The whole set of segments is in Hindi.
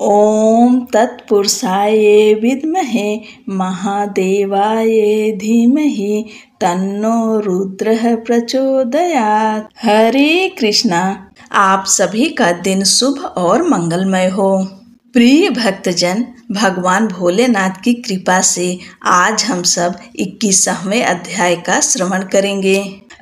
ओम तत्पुरुषाय विद्महे महादेवाय धीमहि तन्नो रुद्रः प्रचोदयात्। हरे कृष्णा। आप सभी का दिन शुभ और मंगलमय हो। प्रिय भक्तजन, भगवान भोलेनाथ की कृपा से आज हम सब 21वें अध्याय का श्रवण करेंगे।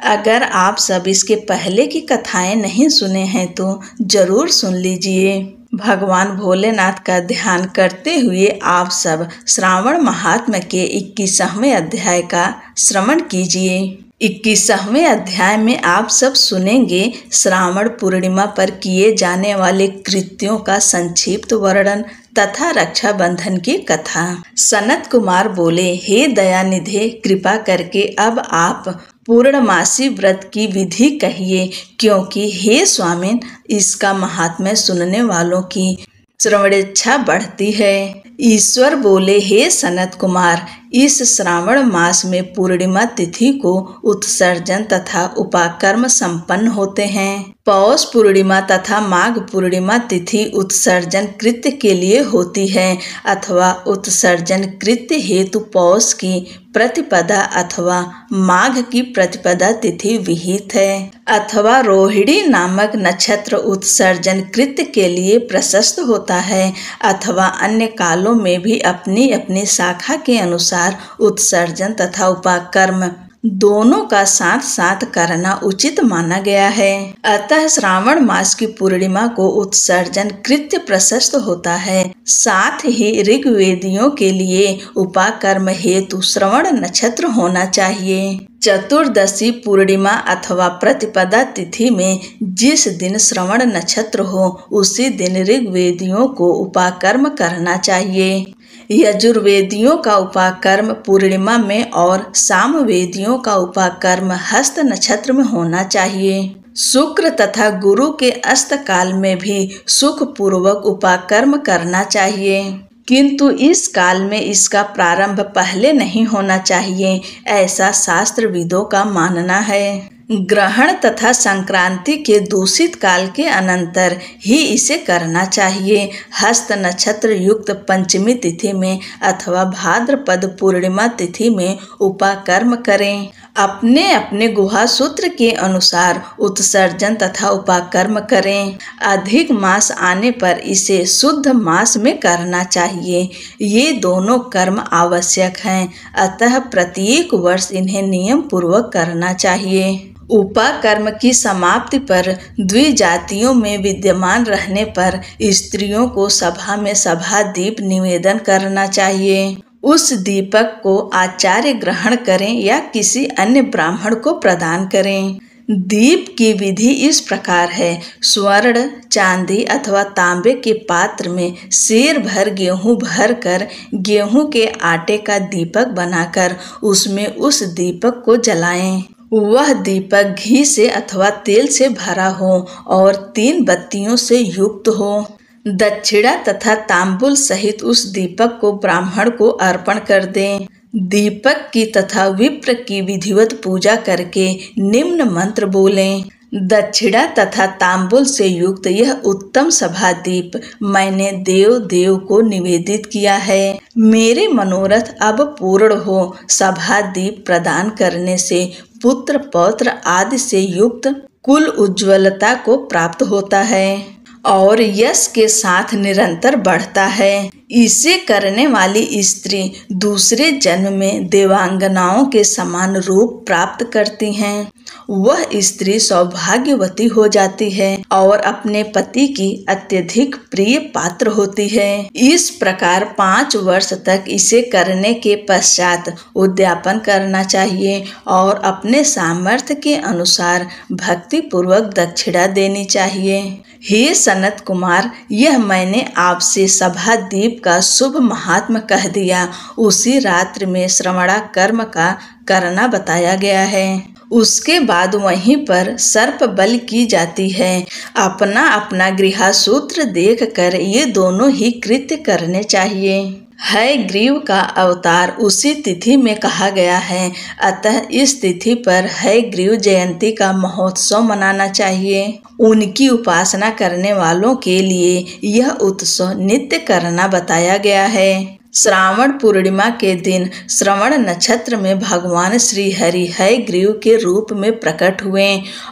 अगर आप सब इसके पहले की कथाएं नहीं सुने हैं तो जरूर सुन लीजिए। भगवान भोलेनाथ का ध्यान करते हुए आप सब श्रावण महात्म्य के 21वें अध्याय का श्रवण कीजिए। 21वें अध्याय में आप सब सुनेंगे श्रावण पूर्णिमा पर किए जाने वाले कृत्यों का संक्षिप्त वर्णन तथा रक्षाबंधन की कथा। सनत कुमार बोले, हे दयानिधे, कृपा करके अब आप पूर्णमासी व्रत की विधि कहिए, क्योंकि हे स्वामिन, इसका महात्म्य सुनने वालों की श्रवणेच्छा बढ़ती है। ईश्वर बोले, हे सनत कुमार, इस श्रावण मास में पूर्णिमा तिथि को उत्सर्जन तथा उपाकर्म संपन्न होते हैं। पौष पूर्णिमा तथा माघ पूर्णिमा तिथि उत्सर्जन कृत्य के लिए होती है अथवा उत्सर्जन कृत्य हेतु पौष की प्रतिपदा अथवा माघ की प्रतिपदा तिथि विहित है, अथवा रोहिणी नामक नक्षत्र उत्सर्जन कृत्य के लिए प्रशस्त होता है, अथवा अन्य कालों में भी अपनी अपनी शाखा के अनुसार उत्सर्जन तथा उपाकर्म दोनों का साथ साथ करना उचित माना गया है। अतः श्रावण मास की पूर्णिमा को उत्सर्जन कृत्य प्रशस्त होता है। साथ ही ऋग्वेदियों के लिए उपाकर्म हेतु श्रवण नक्षत्र होना चाहिए। चतुर्दशी पूर्णिमा अथवा प्रतिपदा तिथि में जिस दिन श्रवण नक्षत्र हो उसी दिन ऋग्वेदियों को उपाकर्म करना चाहिए। यजुर्वेदियों का उपाकर्म पूर्णिमा में और सामवेदियों का उपाकर्म हस्त नक्षत्र में होना चाहिए। शुक्र तथा गुरु के अस्त काल में भी सुख पूर्वक उपाकर्म करना चाहिए, किंतु इस काल में इसका प्रारंभ पहले नहीं होना चाहिए, ऐसा शास्त्रविदों का मानना है। ग्रहण तथा संक्रांति के दूषित काल के अनंतर ही इसे करना चाहिए। हस्त नक्षत्र युक्त पंचमी तिथि में अथवा भाद्रपद पूर्णिमा तिथि में उपाकर्म करें। अपने अपने गुहा सूत्र के अनुसार उत्सर्जन तथा उपाकर्म करें। अधिक मास आने पर इसे शुद्ध मास में करना चाहिए। ये दोनों कर्म आवश्यक हैं, अतः प्रत्येक वर्ष इन्हें नियम पूर्वक करना चाहिए। उपाकर्म की समाप्ति पर द्विजातियों में विद्यमान रहने पर स्त्रियों को सभा में सभा दीप निवेदन करना चाहिए। उस दीपक को आचार्य ग्रहण करें या किसी अन्य ब्राह्मण को प्रदान करें। दीप की विधि इस प्रकार है। स्वर्ण, चांदी अथवा तांबे के पात्र में सेर भर गेहूं भर कर गेहूं के आटे का दीपक बनाकर उसमें उस दीपक को जलाएं। वह दीपक घी से अथवा तेल से भरा हो और 3 बत्तियों से युक्त हो। दक्षिणा तथा तांबुल सहित उस दीपक को ब्राह्मण को अर्पण कर दें। दीपक की तथा विप्र की विधिवत पूजा करके निम्न मंत्र बोलें। दक्षिणा तथा तांबुल से युक्त यह उत्तम सभा दीप मैंने देव देव को निवेदित किया है। मेरे मनोरथ अब पूर्ण हो। सभा दीप प्रदान करने से पुत्र पौत्र आदि से युक्त कुल उज्ज्वलता को प्राप्त होता है और यश के साथ निरंतर बढ़ता है। इसे करने वाली स्त्री दूसरे जन्म में देवांगनाओं के समान रूप प्राप्त करती हैं। वह स्त्री सौभाग्यवती हो जाती है और अपने पति की अत्यधिक प्रिय पात्र होती है। इस प्रकार 5 वर्ष तक इसे करने के पश्चात उद्यापन करना चाहिए और अपने सामर्थ्य के अनुसार भक्ति पूर्वक दक्षिणा देनी चाहिए। हे सनत कुमार, यह मैंने आपसे सभा दीप का शुभ महात्म्य कह दिया। उसी रात्रि में श्रवणा कर्म का करना बताया गया है। उसके बाद वहीं पर सर्प बलि की जाती है। अपना अपना गृहसूत्र देख कर ये दोनों ही कृत्य करने चाहिए। हयग्रीव का अवतार उसी तिथि में कहा गया है, अतः इस तिथि पर हयग्रीव जयंती का महोत्सव मनाना चाहिए। उनकी उपासना करने वालों के लिए यह उत्सव नित्य करना बताया गया है। श्रावण पूर्णिमा के दिन श्रवण नक्षत्र में भगवान श्री हरि हयग्रीव के रूप में प्रकट हुए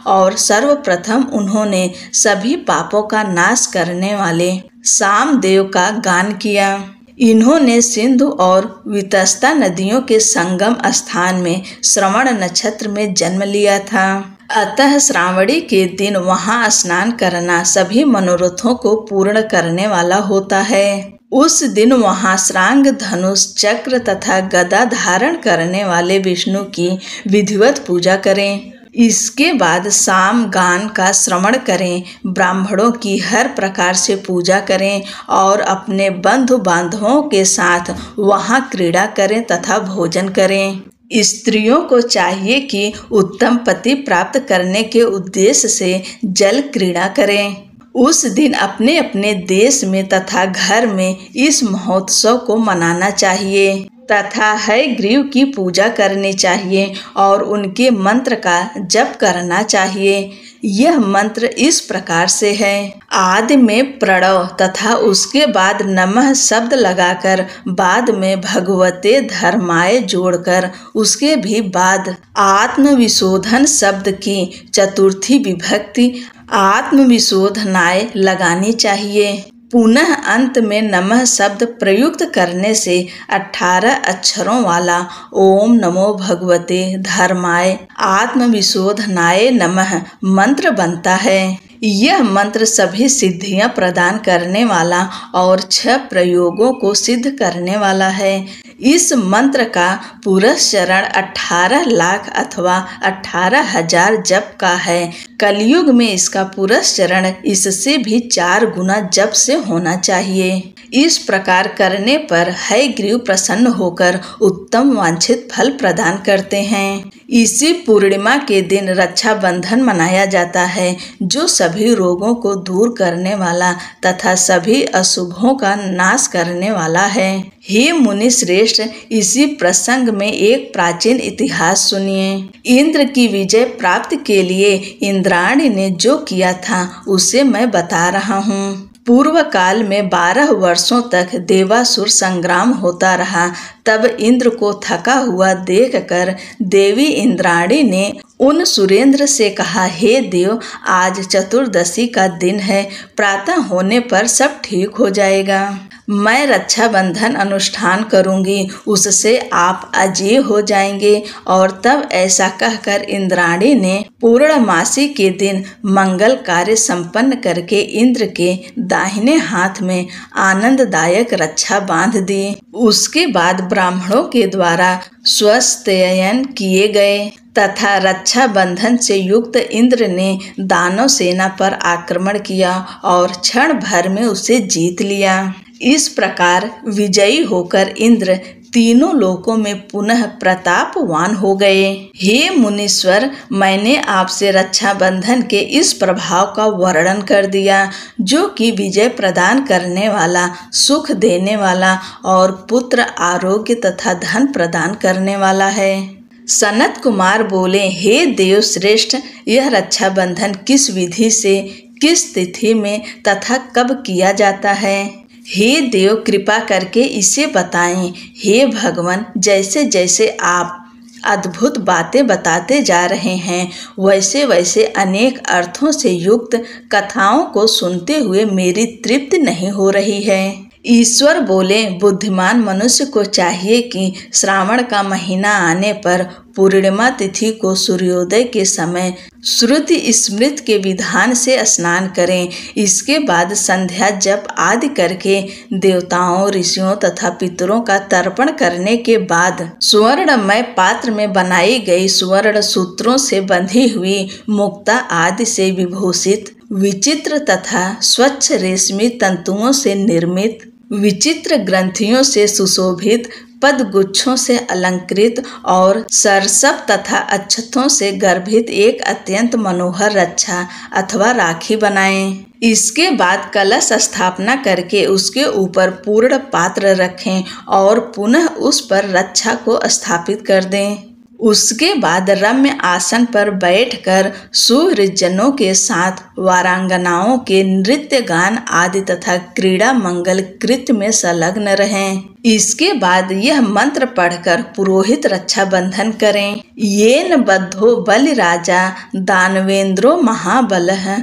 और सर्वप्रथम उन्होंने सभी पापों का नाश करने वाले सामदेव का गान किया। इन्होंने सिंधु और वितस्ता नदियों के संगम स्थान में श्रवण नक्षत्र में जन्म लिया था। अतः श्रावणी के दिन वहां स्नान करना सभी मनोरथों को पूर्ण करने वाला होता है। उस दिन वहां श्रांग, धनुष, चक्र तथा गदा धारण करने वाले विष्णु की विधिवत पूजा करें। इसके बाद साम गान का श्रवण करें, ब्राह्मणों की हर प्रकार से पूजा करें और अपने बंधु बांधवों के साथ वहां क्रीड़ा करें तथा भोजन करें। स्त्रियों को चाहिए कि उत्तम पति प्राप्त करने के उद्देश्य से जल क्रीड़ा करें। उस दिन अपने अपने देश में तथा घर में इस महोत्सव को मनाना चाहिए तथा हयग्रीव की पूजा करनी चाहिए और उनके मंत्र का जप करना चाहिए। यह मंत्र इस प्रकार से है: आदि में प्रणव तथा उसके बाद नमः शब्द लगाकर बाद में भगवते धर्माय जोड़कर उसके भी बाद आत्मविशोधन शब्द की चतुर्थी विभक्ति आत्मविशोधनाय लगानी चाहिए। पुनः अंत में नमः शब्द प्रयुक्त करने से 18 अक्षरों वाला ओम नमो भगवते धर्माय आत्मविशोधनाय नमः मंत्र बनता है। यह मंत्र सभी सिद्धियां प्रदान करने वाला और 6 प्रयोगों को सिद्ध करने वाला है। इस मंत्र का पुरस्चरण 18 लाख अथवा 18,000 जप का है। कलयुग में इसका पुरस्चरण इससे भी 4 गुना जप से होना चाहिए। इस प्रकार करने पर हयग्रीव प्रसन्न होकर उत्तम वांछित फल प्रदान करते हैं। इसी पूर्णिमा के दिन रक्षाबंधन मनाया जाता है, जो सभी रोगों को दूर करने वाला तथा सभी अशुभों का नाश करने वाला है। हे मुनि श्रेष्ठ, इसी प्रसंग में एक प्राचीन इतिहास सुनिए। इंद्र की विजय प्राप्ति के लिए इंद्राणी ने जो किया था उसे मैं बता रहा हूँ। पूर्व काल में 12 वर्षों तक देवासुर संग्राम होता रहा। तब इंद्र को थका हुआ देखकर देवी इंद्राणी ने उन सुरेंद्र से कहा, हे देव, आज चतुर्दशी का दिन है, प्रातः होने पर सब ठीक हो जाएगा। मैं रक्षाबंधन अनुष्ठान करूंगी, उससे आप अजेय हो जाएंगे। और तब ऐसा कहकर इंद्राणी ने पूर्णमासी के दिन मंगल कार्य संपन्न करके इंद्र के दाहिने हाथ में आनंददायक रक्षा बांध दी। उसके बाद ब्राह्मणों के द्वारा स्वस्त्ययन किए गए तथा रक्षाबंधन से युक्त इंद्र ने दानव सेना पर आक्रमण किया और क्षण भर में उसे जीत लिया। इस प्रकार विजयी होकर इंद्र तीनों लोकों में पुनः प्रतापवान हो गए। हे मुनीश्वर, मैंने आपसे रक्षाबंधन के इस प्रभाव का वर्णन कर दिया, जो कि विजय प्रदान करने वाला, सुख देने वाला और पुत्र, आरोग्य तथा धन प्रदान करने वाला है। सनत कुमार बोले, हे देव श्रेष्ठ, यह रक्षाबंधन किस विधि से, किस तिथि में तथा कब किया जाता है? हे देव, कृपा करके इसे बताएं। हे भगवान, जैसे जैसे आप अद्भुत बातें बताते जा रहे हैं, वैसे वैसे अनेक अर्थों से युक्त कथाओं को सुनते हुए मेरी तृप्ति नहीं हो रही है। ईश्वर बोले, बुद्धिमान मनुष्य को चाहिए कि श्रावण का महीना आने पर पूर्णिमा तिथि को सूर्योदय के समय श्रुति स्मृत के विधान से स्नान करें। इसके बाद संध्या जप आदि करके देवताओं, ऋषियों तथा पितरों का तर्पण करने के बाद सुवर्णमय पात्र में बनाई गई सुवर्ण सूत्रों से बंधी हुई मुक्ता आदि से विभूषित विचित्र तथा स्वच्छ रेशमी तंतुओं से निर्मित, विचित्र ग्रंथियों से सुशोभित, पदगुच्छों से अलंकृत और सरसप तथा अक्षतों से गर्भित एक अत्यंत मनोहर रक्षा अथवा राखी बनाएं। इसके बाद कलश स्थापना करके उसके ऊपर पूर्ण पात्र रखें और पुनः उस पर रक्षा को स्थापित कर दें। उसके बाद रम्य आसन पर बैठकर सुहृदजनों के साथ वारांगनाओं के नृत्य गान आदि तथा क्रीड़ा मंगल कृत्य में संलग्न रहें। इसके बाद यह मंत्र पढ़कर पुरोहित रक्षा बंधन करें। येन बद्धो बलिराजा दानवेंद्रो महाबलः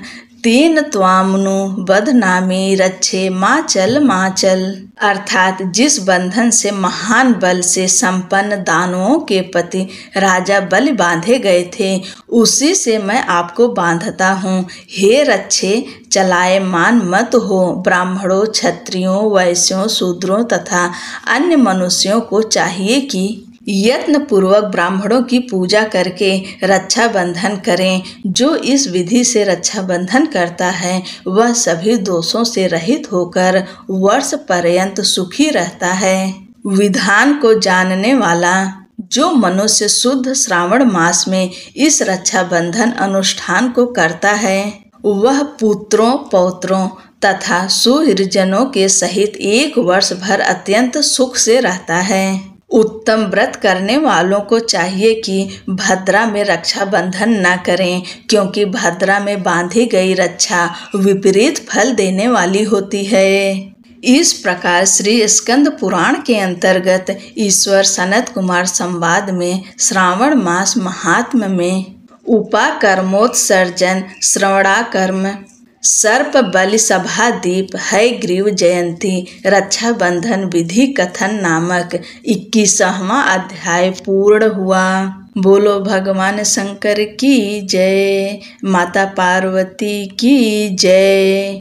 तेन त्वामनु बधनामी रक्षे माचल माचल। अर्थात जिस बंधन से महान बल से संपन्न दानवों के पति राजा बलि बांधे गए थे, उसी से मैं आपको बांधता हूँ। हे रक्षे, चलायमान मत हो। ब्राह्मणों, क्षत्रियों, वैश्यों, शूद्रों तथा अन्य मनुष्यों को चाहिए कि यत्न पूर्वक ब्राह्मणों की पूजा करके रक्षा बंधन करें। जो इस विधि से रक्षा बंधन करता है वह सभी दोषों से रहित होकर वर्ष पर्यंत सुखी रहता है। विधान को जानने वाला जो मनुष्य शुद्ध श्रावण मास में इस रक्षा बंधन अनुष्ठान को करता है, वह पुत्रों, पौत्रों तथा सुहृदजनों के सहित 1 वर्ष भर अत्यंत सुख से रहता है। उत्तम व्रत करने वालों को चाहिए कि भद्रा में रक्षा बंधन न करें, क्योंकि भद्रा में बांधी गई रक्षा विपरीत फल देने वाली होती है। इस प्रकार श्री स्कंद पुराण के अंतर्गत ईश्वर सनत कुमार संवाद में श्रावण मास महात्म्य में उपाकर्मोत्सर्जन, श्रवणाकर्म, सर्प बलि सभा दीप, हयग्रीव जयंती, रक्षा बंधन विधि कथन नामक 21वां अध्याय पूर्ण हुआ। बोलो भगवान शंकर की जय, माता पार्वती की जय।